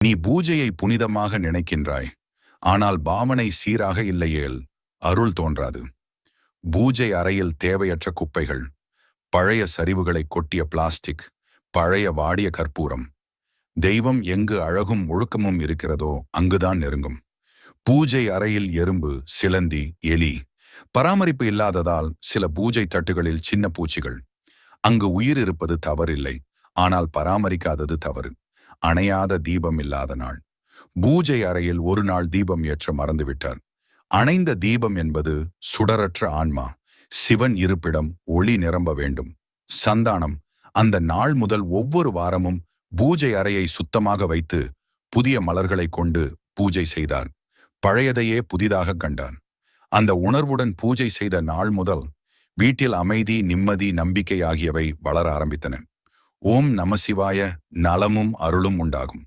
நீ பூஜையை புனிதமாக நினைக்கின்றாய், ஆனால் பாவனை சீராக இல்லையேல் அருள் தோன்றாது. பூஜை அறையில் தேவையற்ற குப்பைகள், பழைய சரிவுகளை கொட்டிய பிளாஸ்டிக், பழைய வாடிய கற்பூரம். தெய்வம் எங்கு அழகும் ஒழுக்கமும் இருக்கிறதோ அங்குதான் நெருங்கும். பூஜை அறையில் எறும்பு, சிலந்தி, எலி. பராமரிப்பு இல்லாததால் சில பூஜை தட்டுகளில் சின்ன பூச்சிகள். அங்கு உயிர் இருப்பது தவறில்லை, ஆனால் பராமரிக்காதது தவறு. அணையாத தீபம் இல்லாத நாள். பூஜை அறையில் ஒரு நாள் தீபம் ஏற்ற மறந்துவிட்டார். அணைந்த தீபம் என்பது சுடரற்ற ஆன்மா. சிவன் இருப்பிடம் ஒளி நிரம்ப வேண்டும். சந்தானம் அந்த நாள் முதல் ஒவ்வொரு வாரமும் பூஜை அறையை சுத்தமாக வைத்து புதிய மலர்களை கொண்டு பூஜை செய்தார். பழையதையே புதிதாக கண்டார். அந்த உணர்வுடன் பூஜை செய்த நாள் முதல் வீட்டில் அமைதி, நிம்மதி, நம்பிக்கை ஆகியவை வளர ஆரம்பித்தன. ஓம் நமசிவாய. நலமும் அருளும் உண்டாகும்.